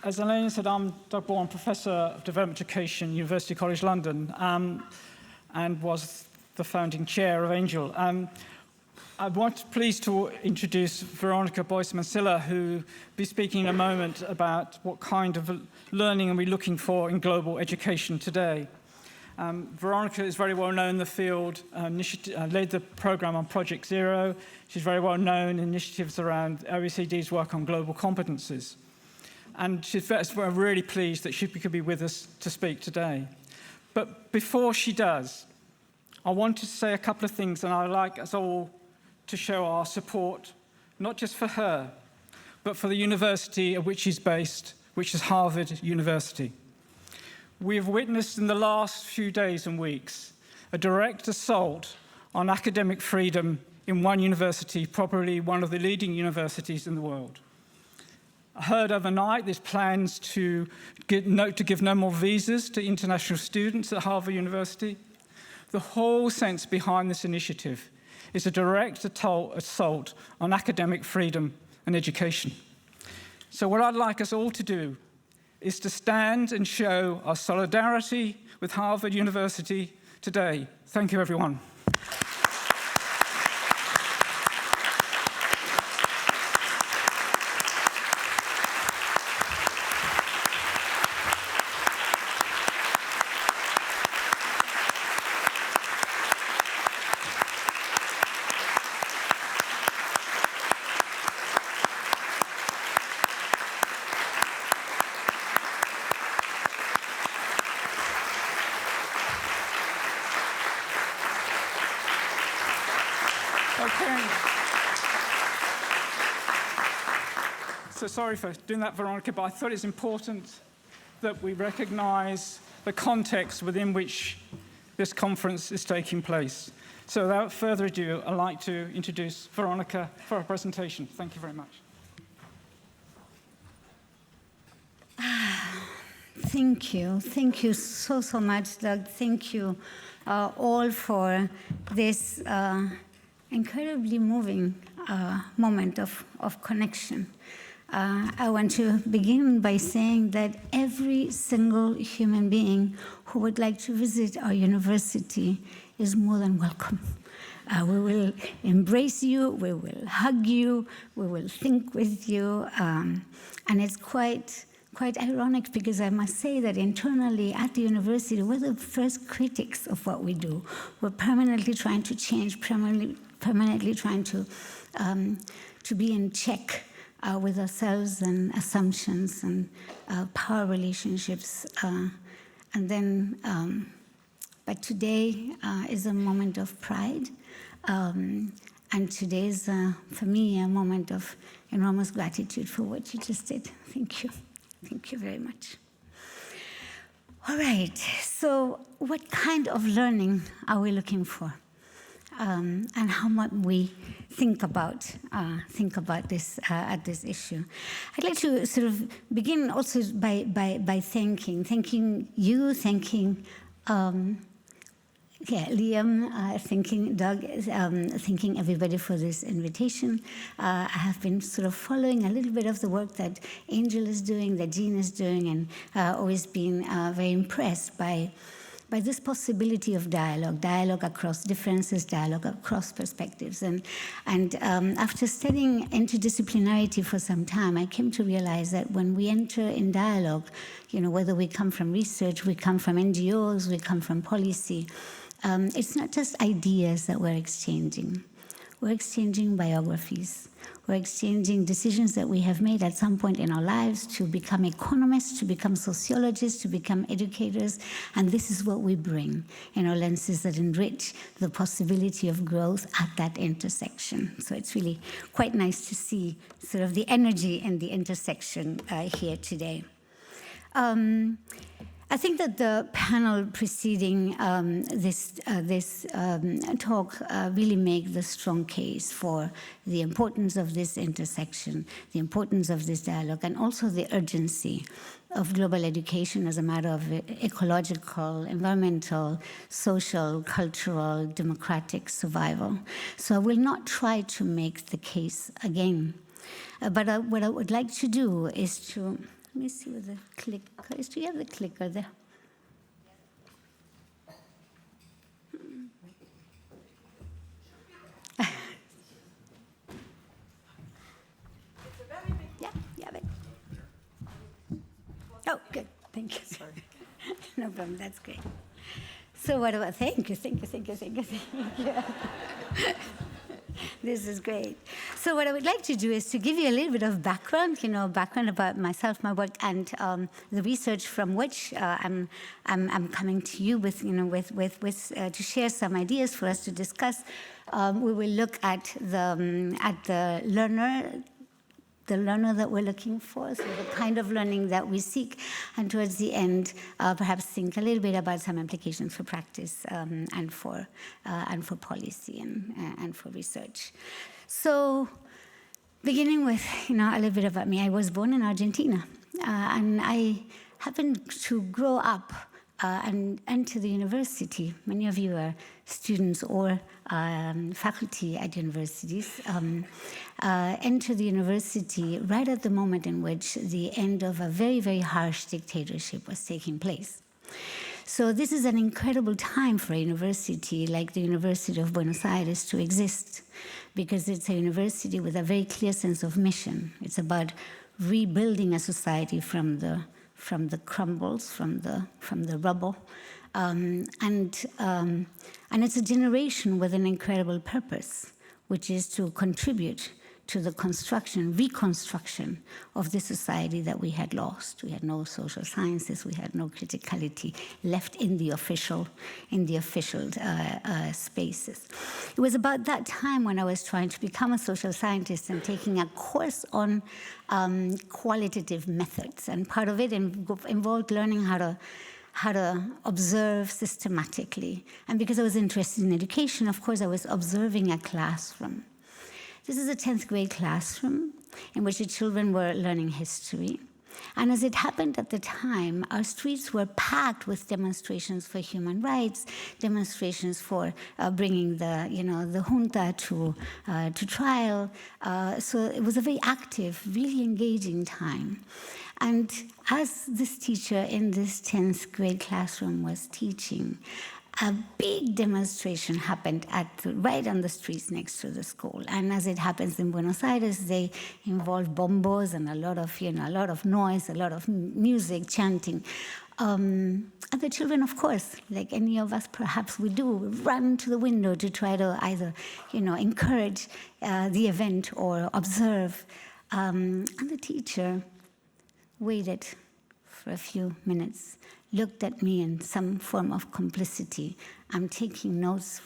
as Elaine said, I'm Doug Bourne, Professor of Development Education, University College London, and was the founding chair of Angel. I'm pleased to introduce Veronica Boix Mansilla, who will be speaking in a moment about what kind of learning are we looking for in global education today. Veronica is very well known in the field, led the program on Project Zero. She's very well known in initiatives around OECD's work on global competencies. And we're really pleased that she could be with us to speak today. But before she does, I want to say a couple of things, and I'd like us all to show our support, not just for her, but for the university at which she's based, which is Harvard University. We have witnessed in the last few days and weeks a direct assault on academic freedom in one university, probably one of the leading universities in the world. I heard overnight there's plans to give no more visas to international students at Harvard University. The whole sense behind this initiative is a direct assault on academic freedom and education. So what I'd like us all to do is to stand and show our solidarity with Harvard University today. Thank you, everyone. So sorry for doing that, Veronica, but I thought it's important that we recognize the context within which this conference is taking place. So without further ado, I'd like to introduce Veronica for her presentation. Thank you very much. Thank you. Thank you so much, Doug. Thank you all for this incredibly moving moment of connection. I want to begin by saying that every single human being who would like to visit our university is more than welcome. We will embrace you, we will hug you, we will think with you, and it's quite ironic because I must say that internally at the university, we're the first critics of what we do. We're permanently trying to change, permanently trying to be in check with ourselves and assumptions and power relationships. But today is a moment of pride. And today is, for me, a moment of enormous gratitude for what you just did. Thank you. Thank you very much. All right, so what kind of learning are we looking for? And how might we think about this at this issue? I'd like to sort of begin also by thanking you, thanking Liam, thanking Doug, thanking everybody for this invitation. I have been sort of following a little bit of the work that Angel is doing, that Jean is doing, and always been very impressed by this possibility of dialogue across differences, dialogue across perspectives. And after studying interdisciplinarity for some time, I came to realize that when we enter in dialogue, whether we come from research, we come from NGOs, we come from policy, it's not just ideas that we're exchanging. We're exchanging biographies. We're exchanging decisions that we have made at some point in our lives to become economists, to become sociologists, to become educators, and this is what we bring in our lenses that enrich the possibility of growth at that intersection. So it's really quite nice to see sort of the energy in the intersection here today. I think that the panel preceding this talk really make the strong case for the importance of this intersection, the importance of this dialogue, and also the urgency of global education as a matter of ecological, environmental, social, cultural, democratic survival. So I will not try to make the case again. But what I would like to do is to Let me see what the clicker is. Do you have the clicker there? Yeah, but. Oh, good. Thank you. Sorry. No problem. That's great. So what about, thank you. This is great. So what I would like to do is to give you a little bit of background, background about myself, my work, and the research from which I'm coming to you with, to share some ideas for us to discuss. We will look at the learner that we're looking for, so the kind of learning that we seek, and towards the end, perhaps think a little bit about some implications for practice and for policy and for research. So, beginning with a little bit about me, I was born in Argentina, and I happened to grow up and enter the university. Many of you are students or faculty at universities. Enter the university right at the moment in which the end of a very, very harsh dictatorship was taking place. So this is an incredible time for a university like the University of Buenos Aires to exist, because it's a university with a very clear sense of mission. It's about rebuilding a society from the crumbles, from the rubble, and it's a generation with an incredible purpose, which is to contribute to the reconstruction of the society that we had lost. We had no social sciences, we had no criticality left in the official spaces. It was about that time when I was trying to become a social scientist and taking a course on qualitative methods, and part of it involved learning how to observe systematically. And because I was interested in education, of course, I was observing a classroom. This is a 10th grade classroom in which the children were learning history. And as it happened at the time, our streets were packed with demonstrations for human rights, demonstrations for bringing the junta to trial. So it was a very active, really engaging time. And as this teacher in this 10th grade classroom was teaching, a big demonstration happened right on the streets next to the school. And as it happens in Buenos Aires, they involve bombos and a lot of noise, a lot of music, chanting. And the children, of course, like any of us perhaps we do, run to the window to try to either, encourage the event or observe. And the teacher waited for a few minutes, looked at me in some form of complicity. I'm taking notes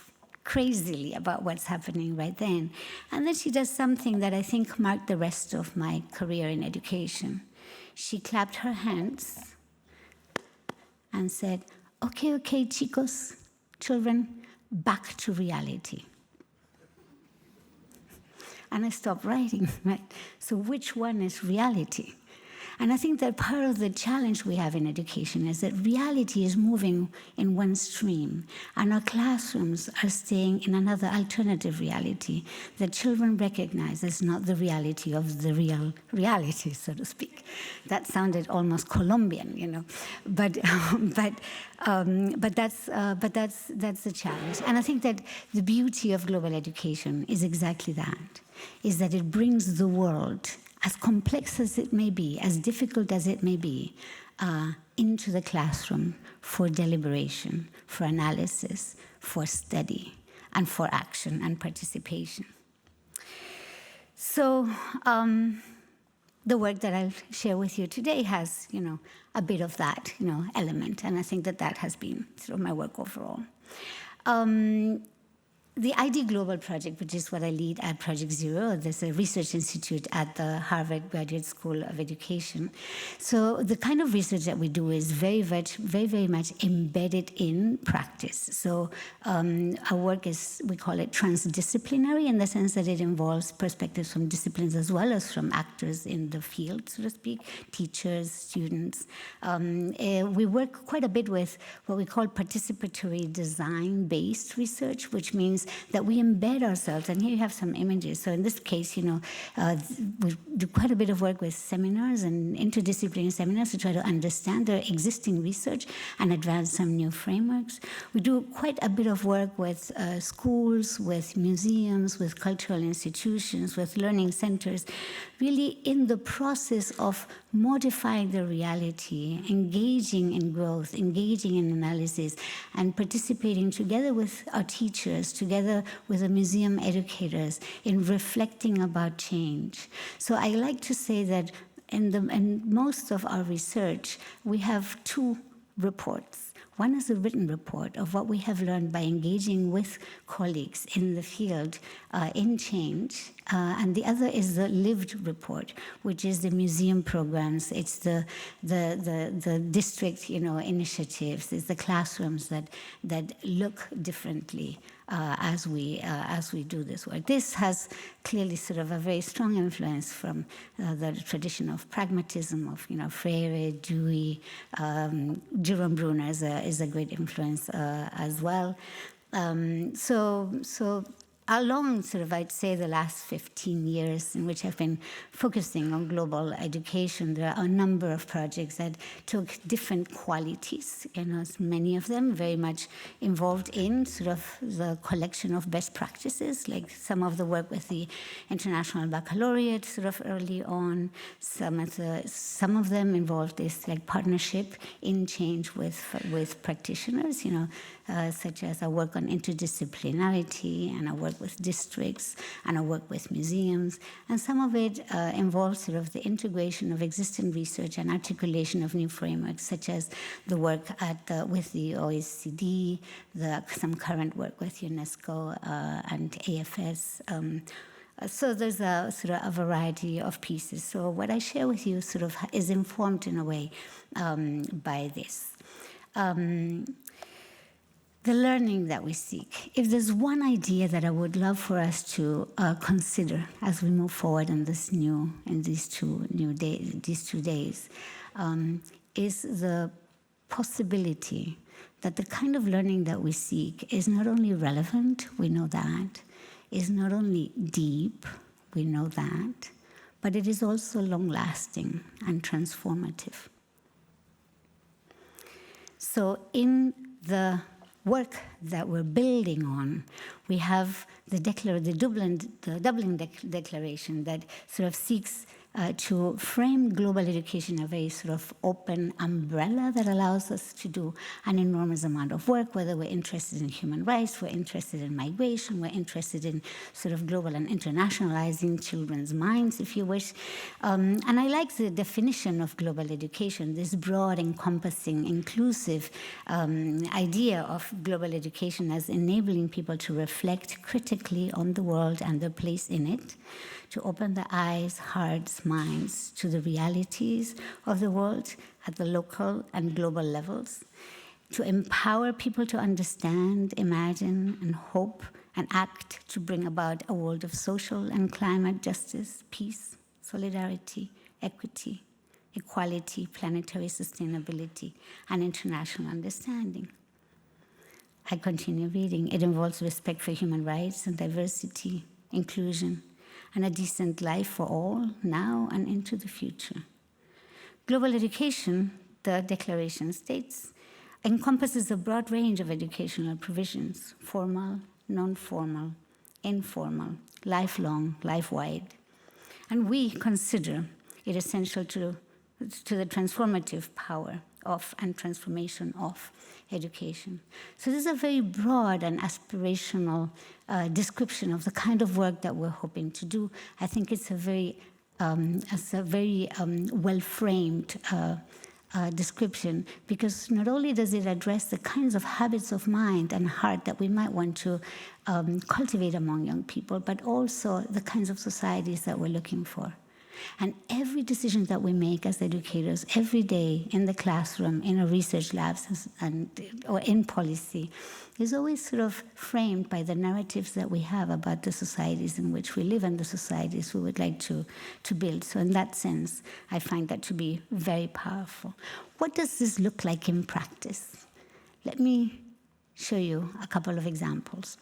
crazily about what's happening right then. And then she does something that I think marked the rest of my career in education. She clapped her hands and said, okay, chicos, children, back to reality. And I stopped writing, right? So which one is reality? And I think that part of the challenge we have in education is that reality is moving in one stream, and our classrooms are staying in another alternative reality that children recognize as not the reality of the real reality, so to speak. That sounded almost Colombian, but that's the challenge. And I think that the beauty of global education is exactly that, is that it brings the world, as complex as it may be, as difficult as it may be, into the classroom for deliberation, for analysis, for study, and for action and participation. So the work that I'll share with you today has, a bit of that, element, and I think that has been sort of my work overall. The ID Global Project, which is what I lead at Project Zero, there's a research institute at the Harvard Graduate School of Education. So the kind of research that we do is very, very much embedded in practice. So our work is, we call it transdisciplinary, in the sense that it involves perspectives from disciplines as well as from actors in the field, so to speak, teachers, students. We work quite a bit with what we call participatory design-based research, which means that we embed ourselves. And here you have some images. So in this case, we do quite a bit of work with seminars and interdisciplinary seminars to try to understand the existing research and advance some new frameworks. We do quite a bit of work with schools, with museums, with cultural institutions, with learning centers, really in the process of modifying the reality, engaging in growth, engaging in analysis, and participating together with our teachers, together with the museum educators, in reflecting about change. So I like to say that in most of our research, we have two reports. One is a written report of what we have learned by engaging with colleagues in the field in change, and the other is the lived report, which is the museum programs. It's the district, initiatives. It's the classrooms that look differently as we do this work. This has clearly sort of a very strong influence from the tradition of pragmatism of Freire, Dewey, Jerome Bruner is a great influence as well. So along I'd say the last 15 years in which I've been focusing on global education, there are a number of projects that took different qualities, many of them very much involved in the collection of best practices, like some of the work with the International Baccalaureate early on. Some of them involved this partnership in change with practitioners, such as our work on interdisciplinarity and our work with districts and our work with museums. And some of it involves the integration of existing research and articulation of new frameworks, such as the work with the OECD, some current work with UNESCO and AFS. So there's a variety of pieces. So what I share with you is informed in a way by this. The learning that we seek. If there's one idea that I would love for us to consider as we move forward in these two days, is the possibility that the kind of learning that we seek is not only relevant, we know that, is not only deep, we know that, but it is also long-lasting and transformative. So in the work that we're building on, we have the Dublin Declaration that seeks to frame global education in a very open umbrella that allows us to do an enormous amount of work, whether we're interested in human rights, we're interested in migration, we're interested in global and internationalizing children's minds, if you wish. And I like the definition of global education, this broad, encompassing, inclusive idea of global education as enabling people to reflect critically on the world and their place in it, to open their eyes, hearts, minds to the realities of the world at the local and global levels, to empower people to understand, imagine, and hope, and act to bring about a world of social and climate justice, peace, solidarity, equity, equality, planetary sustainability, and international understanding. I continue reading. It involves respect for human rights and diversity, inclusion, and a decent life for all, now and into the future. Global education, the Declaration states, encompasses a broad range of educational provisions, formal, non-formal, informal, lifelong, life-wide. And we consider it essential to the transformative power of and transformation of education. So this is a very broad and aspirational description of the kind of work that we're hoping to do. I think it's a very well-framed description, because not only does it address the kinds of habits of mind and heart that we might want to cultivate among young people, but also the kinds of societies that we're looking for. And every decision that we make as educators, every day in the classroom, in our research labs, or in policy, is always framed by the narratives that we have about the societies in which we live and the societies we would like to build. So in that sense, I find that to be very powerful. What does this look like in practice? Let me show you a couple of examples.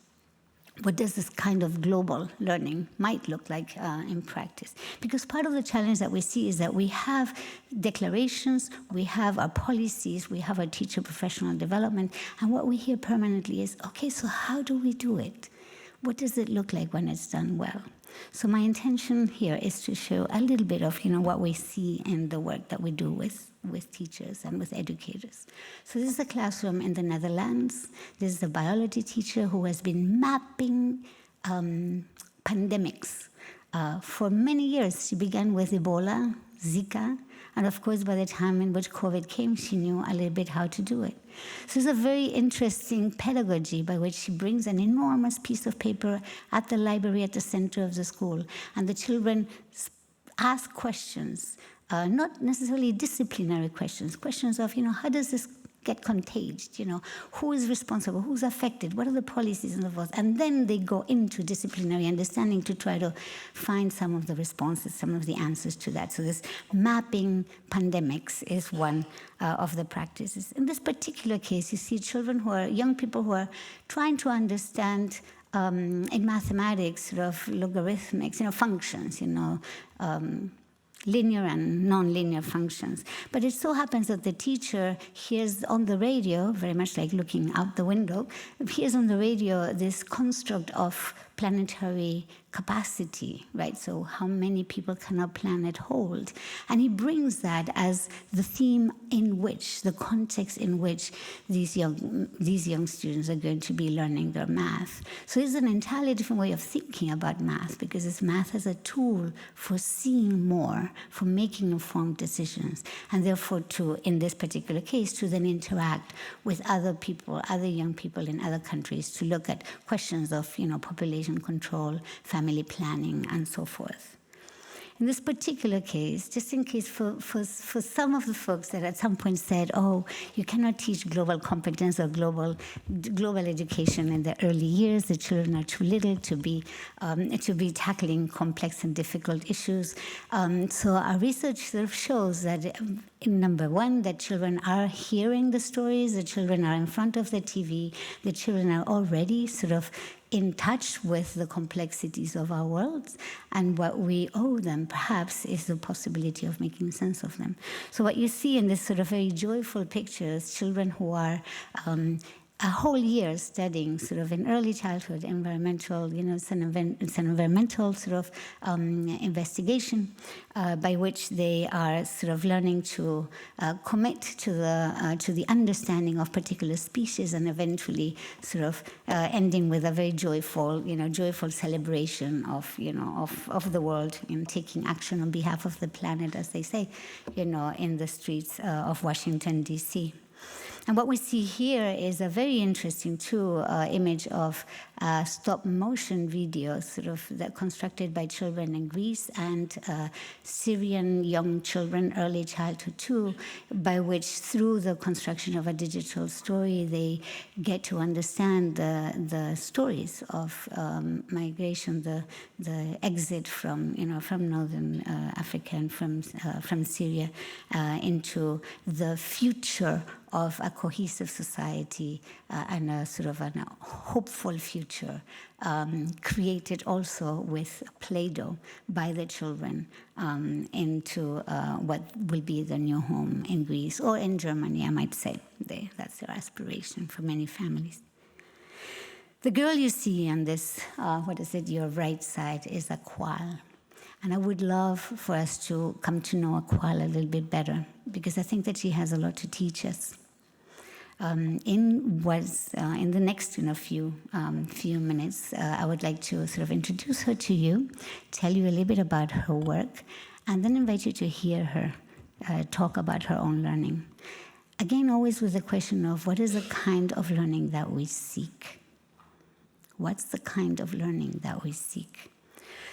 what does this kind of global learning might look like in practice? Because part of the challenge that we see is that we have declarations, we have our policies, we have our teacher professional development, and what we hear permanently is, okay, so how do we do it? What does it look like when it's done well? So my intention here is to show a little bit of what we see in the work that we do with teachers and with educators. So this is a classroom in the Netherlands. This is a biology teacher who has been mapping pandemics for many years. She began with Ebola, Zika, and of course by the time in which COVID came, she knew a little bit how to do it. So it's a very interesting pedagogy by which she brings an enormous piece of paper at the library at the center of the school, and the children ask questions, not necessarily disciplinary questions, questions of, how does this get contaged? Who is responsible? Who's affected? What are the policies and so forth? And then they go into disciplinary understanding to try to find some of the responses, some of the answers to that. So this mapping pandemics is one of the practices. In this particular case, you see children young people who are trying to understand in mathematics, sort of logarithmics, functions, linear and non-linear functions. But it so happens that the teacher hears on the radio, very much like looking out the window, hears on the radio this construct of planetary capacity, right? So how many people can a planet hold? And he brings that as the theme in which, the context in which these young students are going to be learning their math. So it's an entirely different way of thinking about math, because it's math as a tool for seeing more, for making informed decisions, and therefore in this particular case, to then interact with other people, other young people in other countries, to look at questions of, population control, family planning, and so forth. In this particular case, just in case for some of the folks that at some point said, oh, you cannot teach global competence or global education in the early years, the children are too little to be tackling complex and difficult issues. So our research sort of shows that, number one, that children are hearing the stories, the children are in front of the TV, the children are already sort of in touch with the complexities of our worlds, and what we owe them, perhaps, is the possibility of making sense of them. So what you see in this sort of very joyful pictures, children who are a whole year studying sort of in early childhood environmental, it's an environmental sort of investigation by which they are sort of learning to commit to the understanding of particular species, and eventually sort of ending with a very joyful celebration of the world, taking action on behalf of the planet, as they say, in the streets of Washington, D.C. And what we see here is a very interesting, image of stop motion video, that constructed by children in Greece and Syrian young children, early childhood too, by which, through the construction of a digital story, they get to understand the stories of migration, the exit from northern Africa and from Syria into the future of a cohesive society and a sort of a hopeful future, created also with Play-Doh by the children into what will be the new home in Greece or in Germany, I might say. That's their aspiration for many families. The girl you see on this, your right side, is a koala. And I would love for us to come to know a koala a little bit better, because I think that she has a lot to teach us. In the next few minutes, I would like to sort of introduce her to you, tell you a little bit about her work, and then invite you to hear her talk about her own learning. Again, always with the question of what is the kind of learning that we seek? What's the kind of learning that we seek?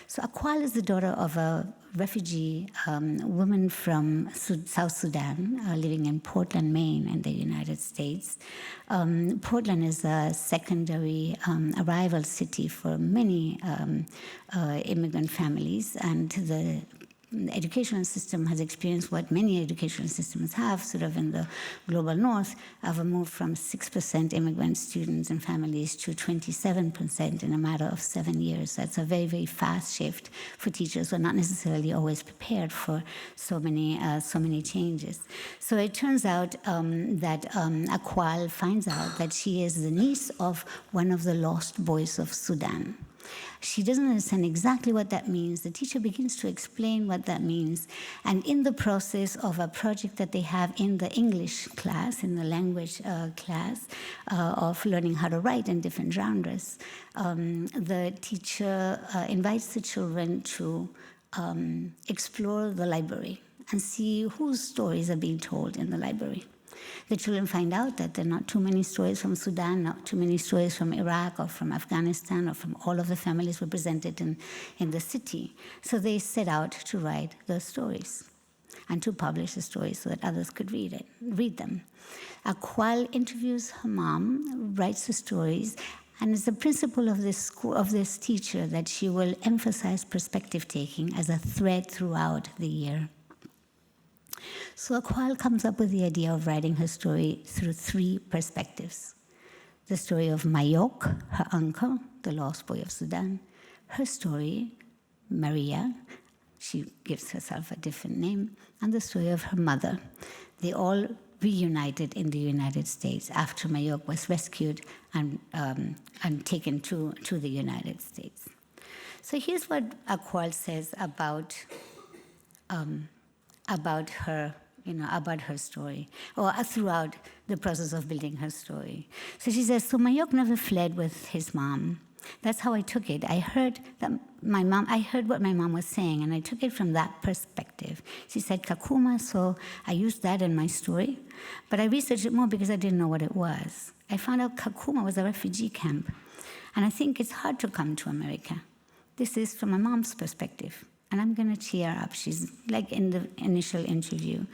So Akwal is the daughter of a refugee woman from South Sudan, living in Portland, Maine, in the United States. Portland is a secondary arrival city for many immigrant families, and the educational system has experienced what many educational systems have, sort of in the global north, of a move from 6% immigrant students and families to 27% in a matter of 7 years. That's a very, very fast shift for teachers who are not necessarily always prepared for so many changes. So it turns out that Akwal finds out that she is the niece of one of the lost boys of Sudan. She doesn't understand exactly what that means. The teacher begins to explain what that means. And in the process of a project that they have in the English class, in the language class, of learning how to write in different genres, the teacher invites the children to explore the library and see whose stories are being told in the library. The children find out that there are not too many stories from Sudan, not too many stories from Iraq or from Afghanistan or from all of the families represented in the city. So they set out to write those stories and to publish the stories so that others could read them. Akwal interviews her mom, writes the stories, and it's the principle of this teacher that she will emphasize perspective taking as a thread throughout the year. So Akwal comes up with the idea of writing her story through 3 perspectives. The story of Mayok, her uncle, the lost boy of Sudan. Her story, Maria, she gives herself a different name. And the story of her mother. They all reunited in the United States after Mayok was rescued and taken to the United States. So here's what Akwal says about her story, or throughout the process of building her story. So she says, so Mayok never fled with his mom. That's how I took it. I heard what my mom was saying, and I took it from that perspective. She said Kakuma, so I used that in my story, but I researched it more because I didn't know what it was. I found out Kakuma was a refugee camp, and I think it's hard to come to America. This is from my mom's perspective. And I'm going to cheer up. She's like in the initial interview,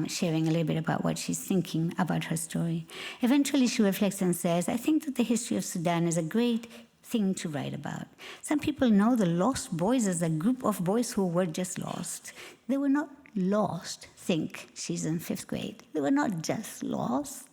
sharing a little bit about what she's thinking about her story. Eventually, she reflects and says, I think that the history of Sudan is a great thing to write about. Some people know the lost boys as a group of boys who were just lost. They were not lost. Think, she's in 5th grade. They were not just lost.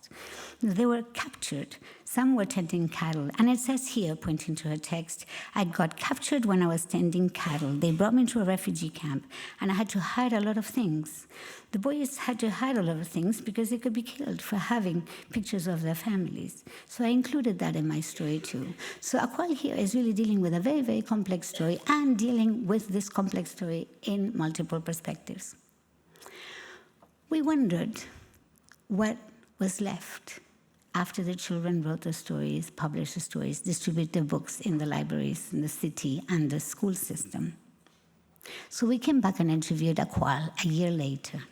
They were captured. Some were tending cattle. And it says here, pointing to her text, I got captured when I was tending cattle. They brought me to a refugee camp, and I had to hide a lot of things. The boys had to hide a lot of things because they could be killed for having pictures of their families. So I included that in my story too. So Akwal here is really dealing with a very, very complex story and dealing with this complex story in multiple perspectives. We wondered what was left after the children wrote the stories, published the stories, distributed the books in the libraries in the city and the school system. So we came back and interviewed Akwal a year later.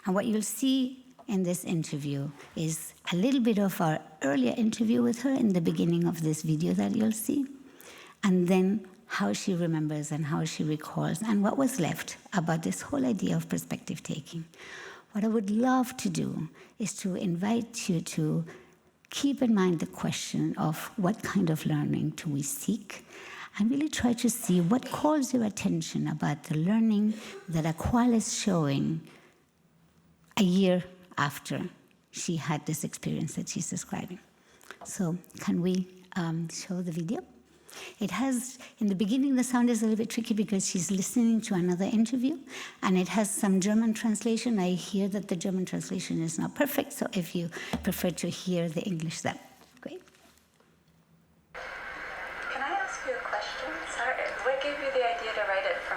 And what you'll see in this interview is a little bit of our earlier interview with her in the beginning of this video that you'll see, and then how she remembers and how she recalls and what was left about this whole idea of perspective taking. What I would love to do is to invite you to keep in mind the question of what kind of learning do we seek, and really try to see what calls your attention about the learning that Akwal is showing a year after she had this experience that she's describing. So can we show the video? It has, in the beginning, the sound is a little bit tricky because she's listening to another interview, and it has some German translation. I hear that the German translation is not perfect, so if you prefer to hear the English, that's great. Can I ask you a question? Sorry, what gave you the idea to write it from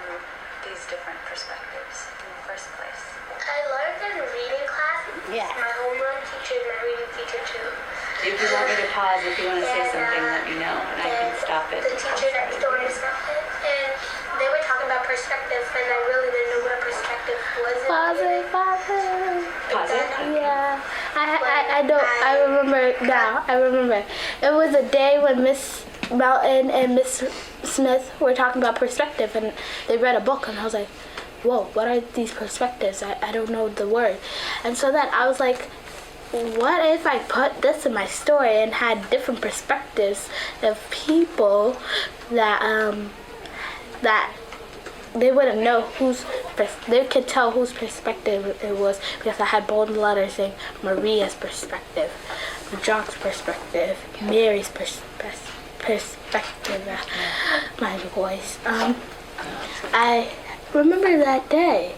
these different perspectives in the first place? I learned in reading class. Yeah. My homeroom teacher and my reading teacher too. If you want me to pause, if you want to say something, let me know, and I can stop it. The teacher next door stopped it, and they were talking about perspective, and I really didn't know what a perspective was. Pause it? Yeah. I remember now. I remember. It was a day when Miss Melton and Miss Smith were talking about perspective, and they read a book, and I was like, whoa, what are these perspectives? I don't know the word. And so then I was like, what if I put this in my story and had different perspectives of people that they wouldn't know they could tell whose perspective it was because I had bold letters saying Maria's perspective, John's perspective, Mary's perspective. My voice. I remember that day,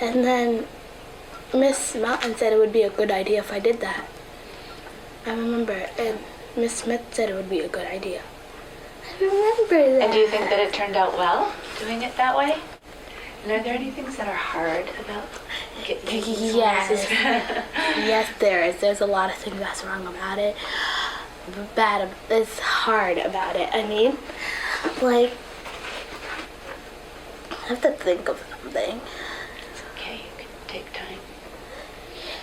and then Miss Mountain said it would be a good idea if I did that. I remember, and Miss Smith said it would be a good idea. I remember that. And do you think that it turned out well, doing it that way? And are there any things that are hard about making Yes. Yes, there is. There's a lot of things that's wrong about it. It's hard about it. I mean, like, I have to think of something. It's okay, you can take time.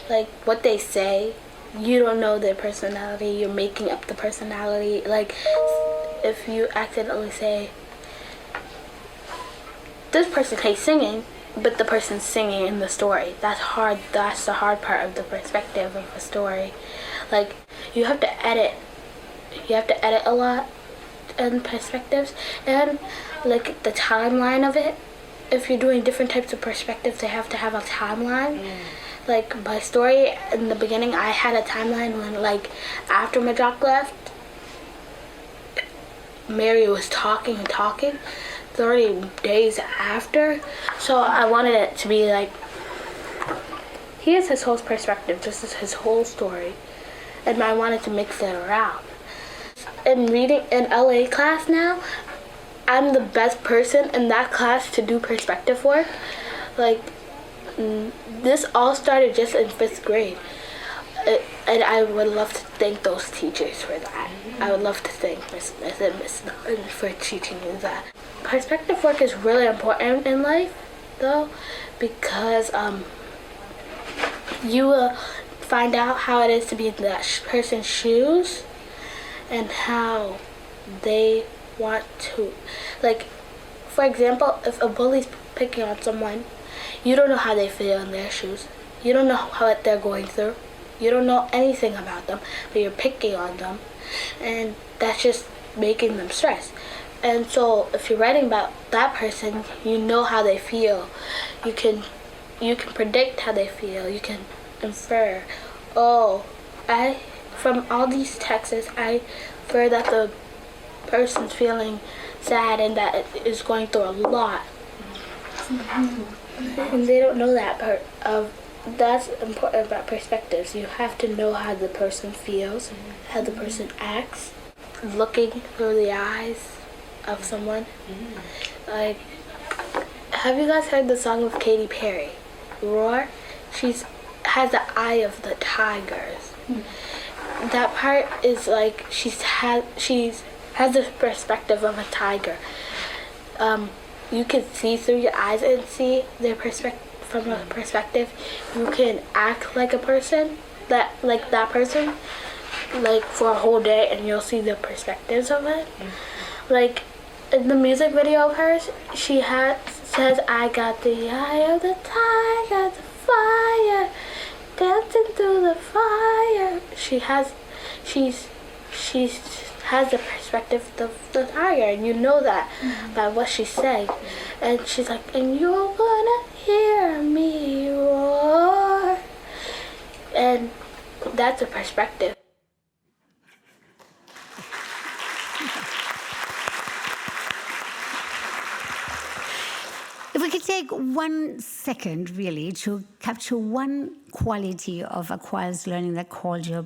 Like, what they say, you don't know their personality, you're making up the personality. Like, if you accidentally say, this person hates singing, but the person's singing in the story. That's hard. That's the hard part of the perspective of a story. Like, you have to edit. You have to edit a lot in perspectives. And, like, the timeline of it. If you're doing different types of perspectives, they have to have a timeline. Like, my story, in the beginning, I had a timeline when, like, after Majok left, Mary was talking and talking 30 days after. So I wanted it to be like, here's his whole perspective, this is his whole story. And I wanted to mix it around. In reading in LA class now, I'm the best person in that class to do perspective work. Like, this all started just in 5th grade. And I would love to thank those teachers for that. I would love to thank Miss Smith and Miss Norton for teaching me that. Perspective work is really important in life, though, because you will find out how it is to be in that person's shoes and how they want to. Like, for example, if a bully's picking on someone, you don't know how they feel in their shoes. You don't know what they're going through. You don't know anything about them, but you're picking on them, and that's just making them stress. And so if you're writing about that person, you know how they feel. You can predict how they feel. You can infer, from all these texts, I infer that the person's feeling sad and that it is going through a lot. And they don't know that part of. That's important about perspectives. You have to know how the person feels, how the person acts, looking through the eyes of someone. Like, have you guys heard the song of Katy Perry, Roar? She's has the eye of the tigers. That part is like she's has the perspective of a tiger. You can see through your eyes and see their perspective. From a perspective, you can act like a person, that person, like for a whole day, and you'll see the perspectives of it. Like in the music video of hers, she says, "I got the eye of the tiger, the fire, dancing through the fire." She has the perspective of the tiger, and you know that by what she's saying. And she's like, "And you're gonna hear me roar." And that's a perspective. If we could take 1 second, really, to capture one quality of acquired learning that called your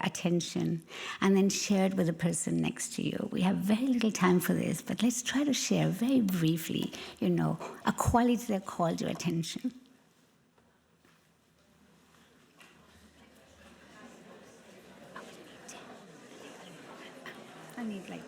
attention, and then share it with the person next to you. We have very little time for this, but let's try to share very briefly, a quality that called your attention. I need like...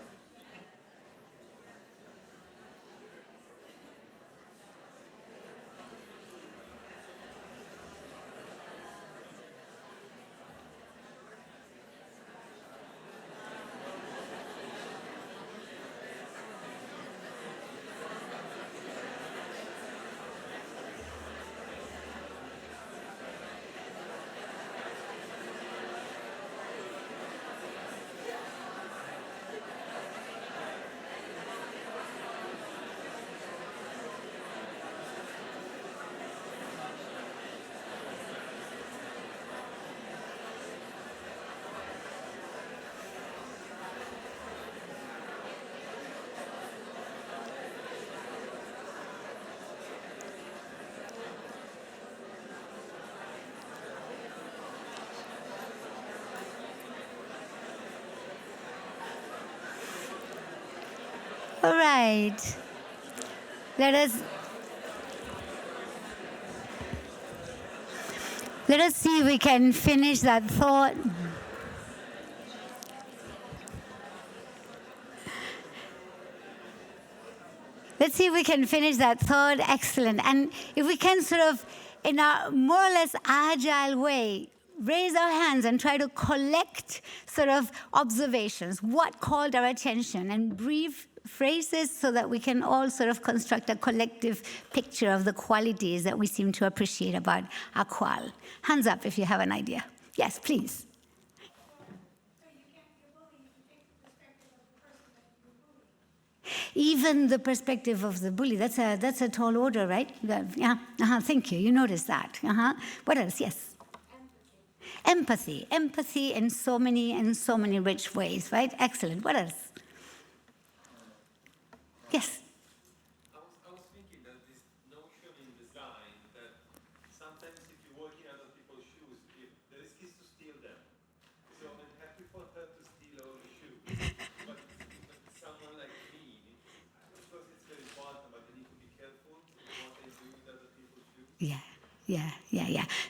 All right. Let us see if we can finish that thought. Let's see if we can finish that thought. Excellent. And if we can sort of, in a more or less agile way, raise our hands and try to collect sort of observations, what called our attention, and brief phrases so that we can all sort of construct a collective picture of the qualities that we seem to appreciate about our qual. Hands up if you have an idea. Yes, please. Even the perspective of the bully, that's a tall order, right? Yeah, thank you, you noticed that. What else? Yes. Empathy in so many rich ways, right? Excellent. What else? Yes. I was thinking that this notion in design that sometimes if you walk in other people's shoes, the risk is to steal them. So I'm happy for her to steal all the shoes. But someone like me, of course it's very important, but I need to be careful what I do with other people's shoes. Yeah.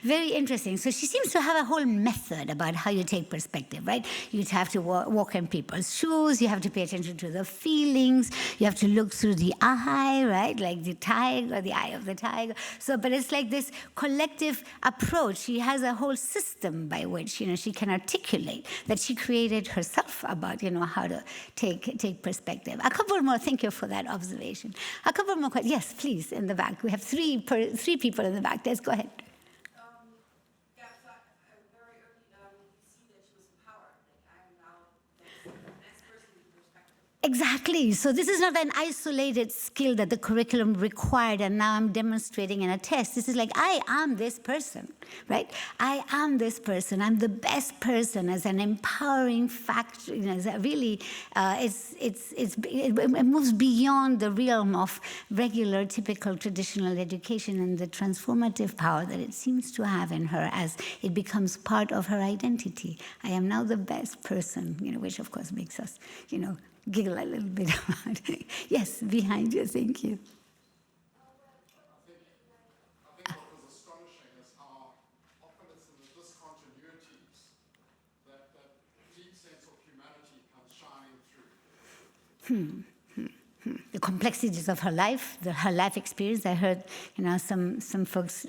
Very interesting. So she seems to have a whole method about how you take perspective, right? You have to walk in people's shoes. You have to pay attention to the feelings. You have to look through the eye, right? Like the tiger, the eye of the tiger. So, but it's like this collective approach. She has a whole system by which, she can articulate that she created herself about, how to take perspective. A couple more. Thank you for that observation. A couple more questions. Yes, please, in the back. We have three people in the back. Let's go ahead. Yeah, so very early, you see that she was empowered. Like, I am now the next person with perspective. Exactly. So this is not an isolated skill that the curriculum required and now I'm demonstrating in a test. This is like, I am this person, right? I am this person. I'm the best person as an empowering factor. Really, it moves beyond the realm of regular, typical, traditional education and the transformative power that it seems to have in her as it becomes part of her identity. I am now the best person, which of course makes us, giggle a little bit about it. Yes, behind you, thank you. I think what was astonishing is how often it's in the discontinuities that deep sense of humanity comes shining through. The complexities of her life, her life experience. I heard, some folks,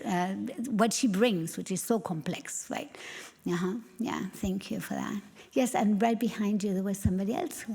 what she brings, which is so complex, right? Yeah, thank you for that. Yes, and right behind you, there was somebody else.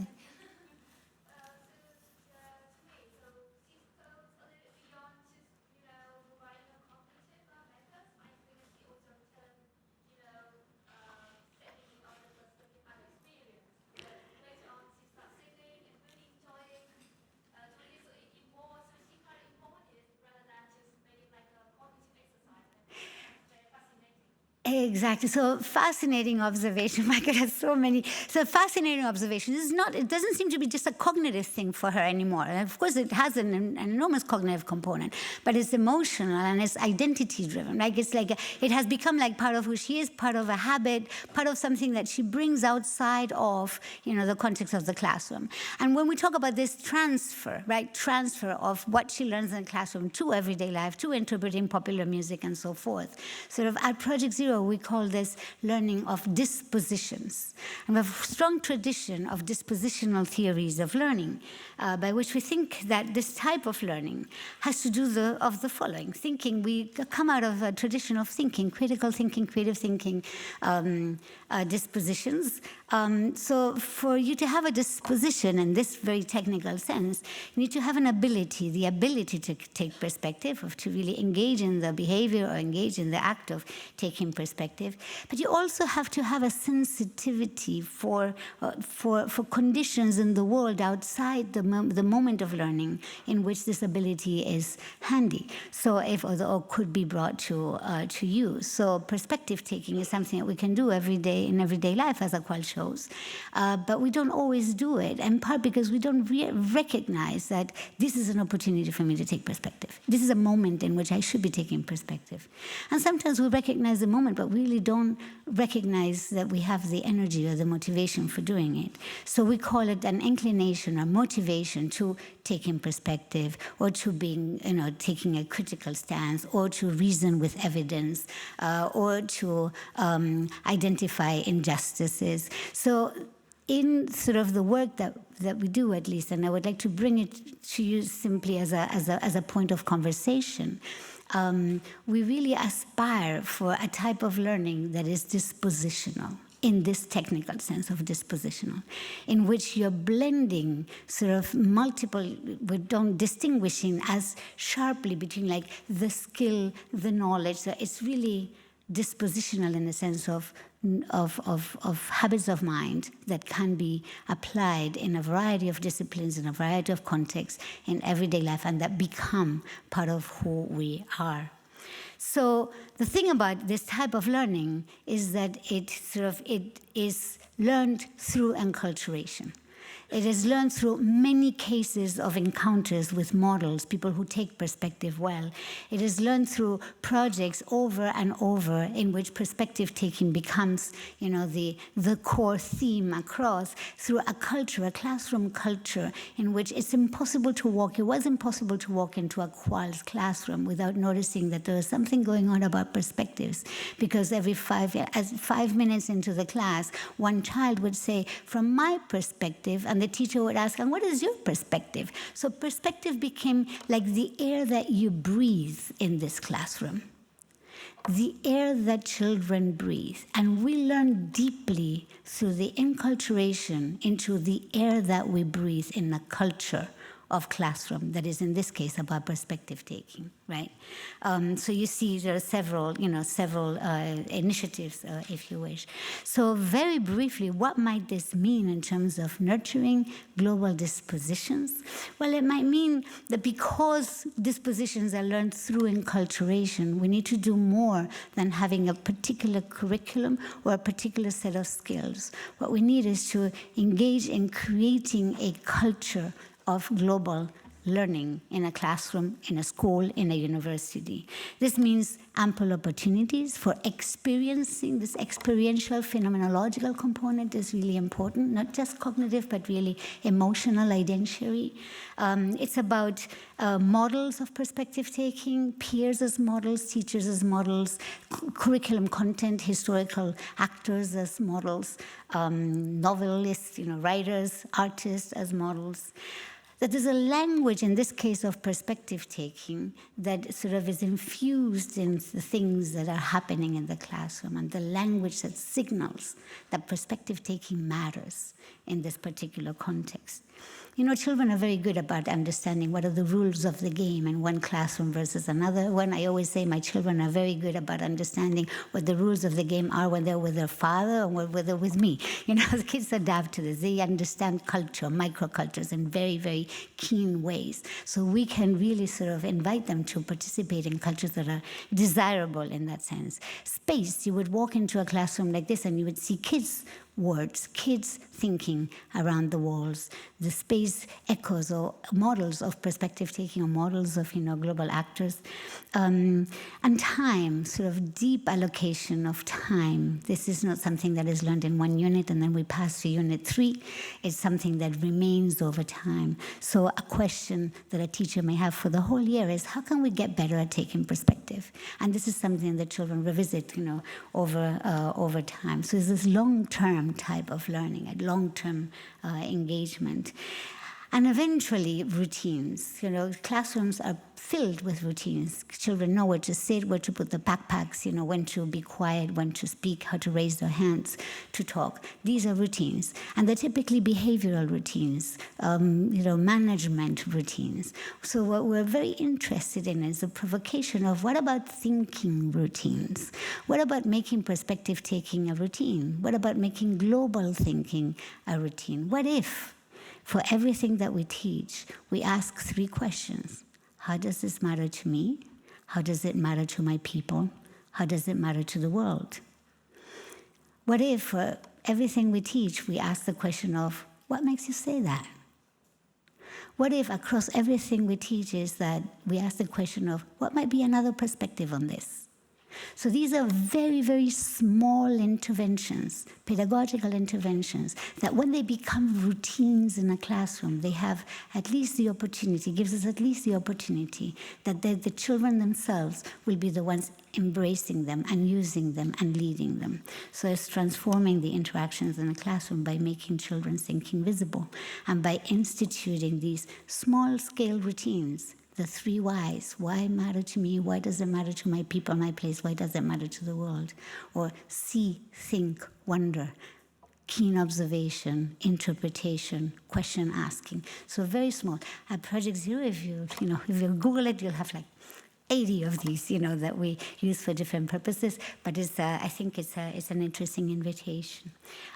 Exactly. So fascinating observation. My goodness, so many. So fascinating observation. It doesn't seem to be just a cognitive thing for her anymore. And of course, it has an enormous cognitive component, but it's emotional and it's identity driven. Like it's like it has become like part of who she is, part of a habit, part of something that she brings outside of, the context of the classroom. And when we talk about this transfer, right, transfer of what she learns in the classroom to everyday life, to interpreting popular music and so forth, sort of at Project Zero, we call this learning of dispositions. And we have a strong tradition of dispositional theories of learning, by which we think that this type of learning has to do of the following. Thinking, we come out of a tradition of thinking, critical thinking, creative thinking, dispositions. So for you to have a disposition in this very technical sense, you need to have the ability to take perspective, to really engage in the behavior or engage in the act of taking perspective. But you also have to have a sensitivity for conditions in the world outside the moment of learning in which this ability is handy. So or could be brought to use. So perspective taking is something that we can do every day in everyday life, as Akwal shows. But we don't always do it, in part because we don't recognize that this is an opportunity for me to take perspective. This is a moment in which I should be taking perspective. And sometimes we recognize the moment, but really don't recognize that we have the energy or the motivation for doing it. So we call it an inclination or motivation to take in perspective, or to being, taking a critical stance, or to reason with evidence, or to identify injustices. So in sort of the work that we do, at least, and I would like to bring it to you simply as a point of conversation, we really aspire for a type of learning that is dispositional, in this technical sense of dispositional, in which you're blending sort of multiple, we don't distinguishing as sharply between like the skill, the knowledge. So it's really dispositional in the sense of habits of mind that can be applied in a variety of disciplines, in a variety of contexts, in everyday life, and that become part of who we are. So the thing about this type of learning is that it is learned through enculturation. It is learned through many cases of encounters with models, people who take perspective well. It is learned through projects over and over in which perspective taking becomes, the core theme across, through a culture, a classroom culture, in which it was impossible to walk into a classroom without noticing that there was something going on about perspectives. Because every 5 minutes into the class, one child would say, from my perspective, and the teacher would ask, and what is your perspective? So perspective became like the air that you breathe in this classroom, the air that children breathe. And we learn deeply through the inculturation into the air that we breathe in the culture of classroom, that is in this case about perspective taking, right? So you see there are several initiatives, if you wish. So very briefly, what might this mean in terms of nurturing global dispositions? Well, it might mean that because dispositions are learned through enculturation, we need to do more than having a particular curriculum or a particular set of skills. What we need is to engage in creating a culture of global learning in a classroom, in a school, in a university. This means ample opportunities for experiencing. This experiential phenomenological component is really important, not just cognitive, but really emotional, identity. It's about models of perspective taking, peers as models, teachers as models, curriculum content, historical actors as models, novelists, writers, artists as models. That there's a language, in this case of perspective taking, that sort of is infused in the things that are happening in the classroom, and the language that signals that perspective taking matters in this particular context. Children are very good about understanding what are the rules of the game in one classroom versus another. When I always say my children are very good about understanding what the rules of the game are when they're with their father or when they're with me. The kids adapt to this. They understand culture, microcultures in very, very keen ways. So we can really sort of invite them to participate in cultures that are desirable in that sense. Space, you would walk into a classroom like this and you would see kids' words, kids thinking around the walls. The space echoes or models of perspective taking, or models of global actors. And time, sort of deep allocation of time. This is not something that is learned in one unit and then we pass to unit 3. It's something that remains over time. So a question that a teacher may have for the whole year is, how can we get better at taking perspective? And this is something that children revisit, over time. So it's this long-term type of learning, a long-term engagement. And eventually, routines. Classrooms are filled with routines. Children know where to sit, where to put the backpacks, when to be quiet, when to speak, how to raise their hands to talk. These are routines. And they're typically behavioral routines, management routines. So what we're very interested in is the provocation of, what about thinking routines? What about making perspective taking a routine? What about making global thinking a routine? What if, for everything that we teach, we ask 3 questions? How does this matter to me? How does it matter to my people? How does it matter to the world? What if, for everything we teach, we ask the question of, what makes you say that? What if, across everything we teach, is that we ask the question of, what might be another perspective on this? So these are very, very small interventions, pedagogical interventions, that when they become routines in a classroom, they have at least the opportunity, gives us at least the opportunity that the children themselves will be the ones embracing them and using them and leading them. So it's transforming the interactions in a classroom by making children's thinking visible and by instituting these small-scale routines. The 3 whys. Why matter to me? Why does it matter to my people, my place? Why does it matter to the world? Or see, think, wonder, keen observation, interpretation, question asking. So very small. At Project Zero, if you Google it, you'll have like 80 of these, that we use for different purposes. But I think it's an interesting invitation.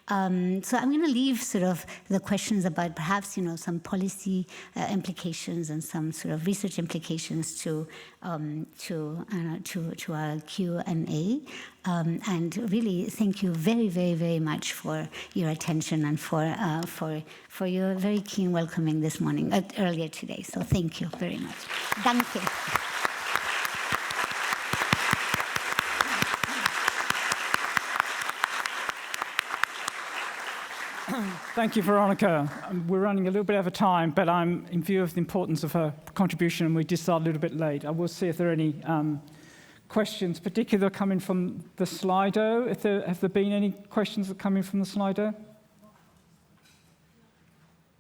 So I'm going to leave sort of the questions about perhaps, some policy implications and some sort of research implications to our Q&A. And really, thank you very, very, very much for your attention and for your very keen welcoming this morning, earlier today. So thank you very much. Danke. Thank you, Veronica. We're running a little bit over time, but in view of the importance of her contribution, and we did start a little bit late, I will see if there are any questions, particularly coming from the Slido. Have there been any questions that come in from the Slido?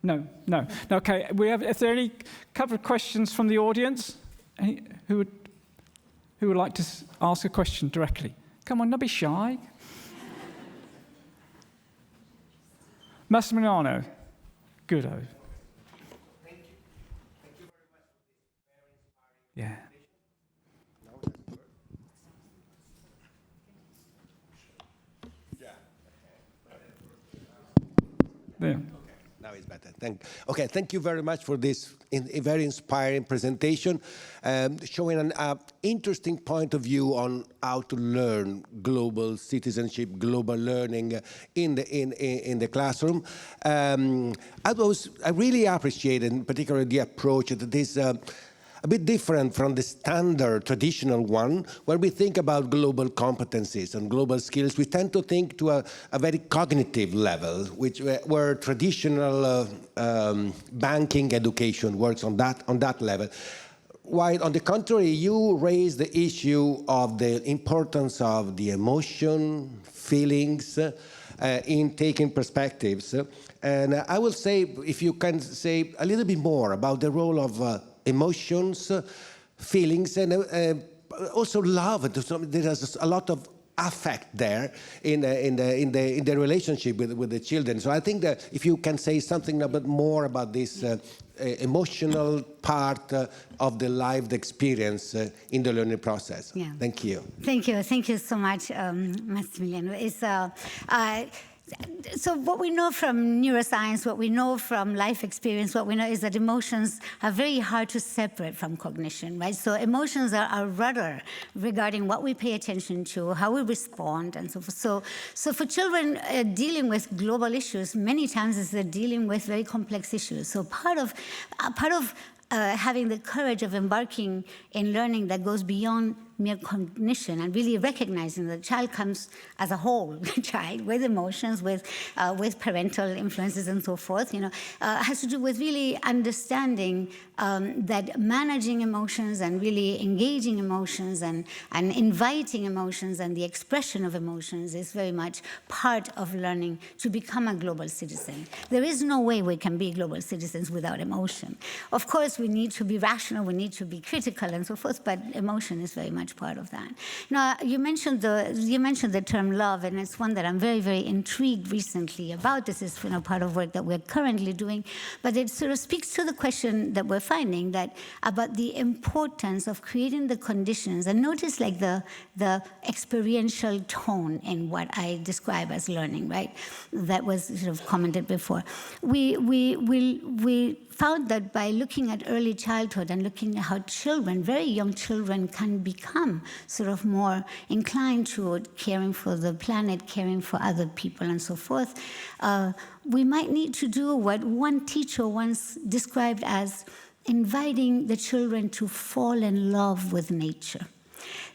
No. Okay. Is there any couple of questions from the audience? Who would like to ask a question directly? Come on, don't be shy. Massimiliano, good. Thank you. Thank you very much for this very inspiring presentation. Yeah. There. Now it's better. Thank you very much for this very inspiring presentation, showing an interesting point of view on how to learn global citizenship, global learning in the classroom. I really appreciated, particularly the approach that is a bit different from the standard traditional one. When we think about global competencies and global skills, we tend to think to a very cognitive level, where traditional banking education works on that level. While on the contrary, you raise the issue of the importance of the emotion, feelings, in taking perspectives. And I will say, if you can say a little bit more about the role of emotions, feelings, and also love. There's a lot of affect there in the relationship with the children. So I think that if you can say something a bit more about this emotional part of the lived experience in the learning process. Yeah. Thank you. Thank you so much, Massimiliano. So what we know from neuroscience, what we know from life experience, what we know is that emotions are very hard to separate from cognition, right? So emotions are our rudder regarding what we pay attention to, how we respond, and so forth. So for children dealing with global issues, many times is they're dealing with very complex issues. So part of having the courage of embarking in learning that goes beyond mere cognition and really recognizing that the child comes as a whole child with emotions, with parental influences and so forth, has to do with really understanding that managing emotions and really engaging emotions and inviting emotions and the expression of emotions is very much part of learning to become a global citizen. There is no way we can be global citizens without emotion. Of course, we need to be rational, we need to be critical and so forth, but emotion is very much part of that. Now, you mentioned the term love, and it's one that I'm very, very intrigued recently about. This is part of work that we're currently doing, but it sort of speaks to the question that we're finding that about the importance of creating the conditions. And notice like the experiential tone in what I describe as learning, right? That was sort of commented before. We found that by looking at early childhood and looking at how children, very young children, can become sort of more inclined toward caring for the planet, caring for other people, and so forth, we might need to do what one teacher once described as inviting the children to fall in love with nature.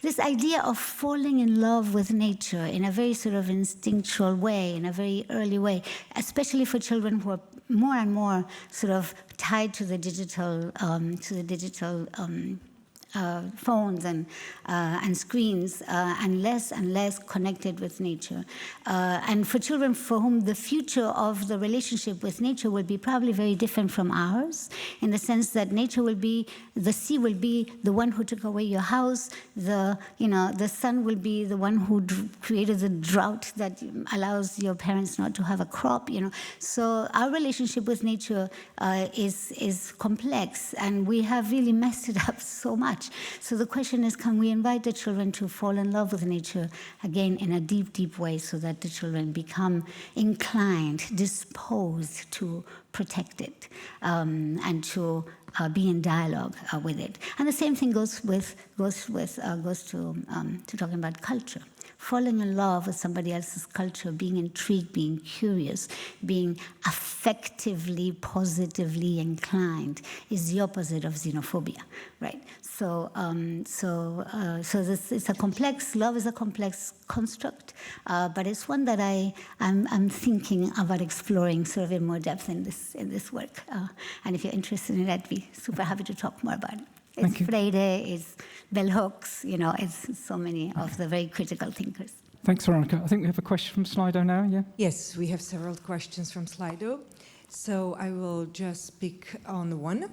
This idea of falling in love with nature in a very sort of instinctual way, in a very early way, especially for children who are more and more sort of tied to the digital phones and screens, and less connected with nature. And for children for whom the future of the relationship with nature will be probably very different from ours, in the sense that nature will be, the sea will be the one who took away your house, the sun will be the one who created the drought that allows your parents not to have a crop, So our relationship with nature is complex, and we have really messed it up so much. So the question is, can we invite the children to fall in love with nature, again, in a deep, deep way, so that the children become inclined, disposed to protect it, and to be in dialogue with it. And the same thing goes to talking about culture. Falling in love with somebody else's culture, being intrigued, being curious, being affectively, positively inclined is the opposite of xenophobia, right? So this is a complex, love is a complex construct, but it's one that I'm thinking about exploring sort of in more depth in this work. And if you're interested in it, I'd be super happy to talk more about it. It's Freire, it's bell hooks, it's so many of the very critical thinkers. Thanks, Veronica. I think we have a question from Slido now, yeah? Yes, we have several questions from Slido. So I will just speak on one.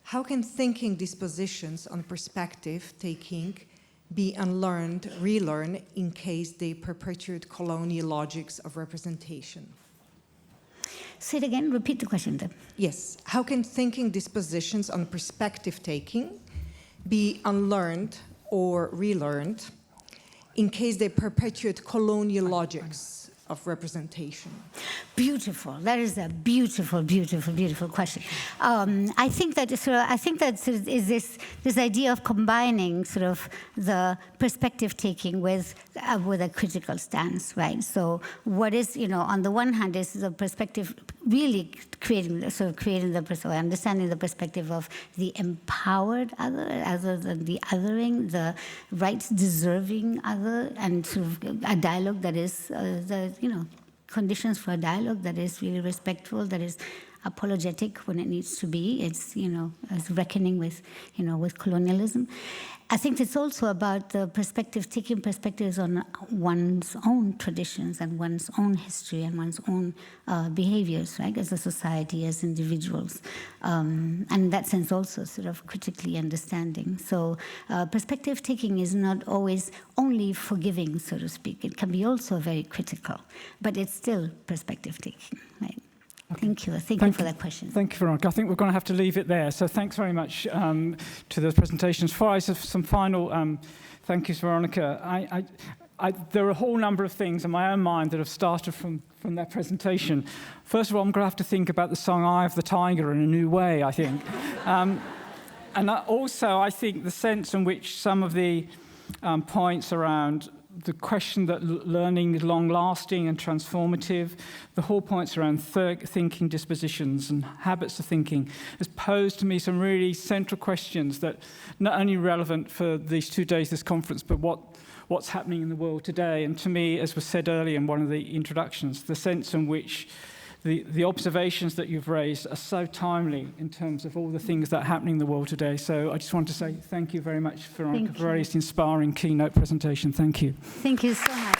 How can thinking dispositions on perspective taking be unlearned, relearned, in case they perpetuate colonial logics of representation? Say it again, repeat the question then. Yes. How can thinking dispositions on perspective taking be unlearned or relearned in case they perpetuate colonial logics of representation? Beautiful. That is a beautiful, beautiful, beautiful question. I think that is this idea of combining sort of the perspective taking with a critical stance, right? So what is, on the one hand, is the perspective really creating the perspective, understanding the perspective of the empowered other than the othering, the rights-deserving other, and sort of a dialogue that is conditions for a dialogue that is really respectful, that is apologetic when it needs to be. It's as reckoning with colonialism. I think it's also about the taking perspectives on one's own traditions and one's own history and one's own behaviors, right, as a society, as individuals. And in that sense also sort of critically understanding. So perspective taking is not always only forgiving, so to speak. It can be also very critical, but it's still perspective taking, right? Okay. Thank you. Thank you for that question. Thank you, Veronica. I think we're going to have to leave it there. So thanks very much to the presentations. Before I have some final thank yous, Veronica. There are a whole number of things in my own mind that have started from that presentation. First of all, I'm going to have to think about the song Eye of the Tiger in a new way, I think. And also, I think the sense in which some of the points around the question that learning is long-lasting and transformative, the whole points around thinking dispositions and habits of thinking has posed to me some really central questions that not only relevant for these 2 days, this conference, but what's happening in the world today. And to me, as was said earlier in one of the introductions, the sense in which the observations that you've raised are so timely in terms of all the things that are happening in the world today. So I just want to say thank you very much, Veronica, for a very inspiring keynote presentation. Thank you. Thank you so much.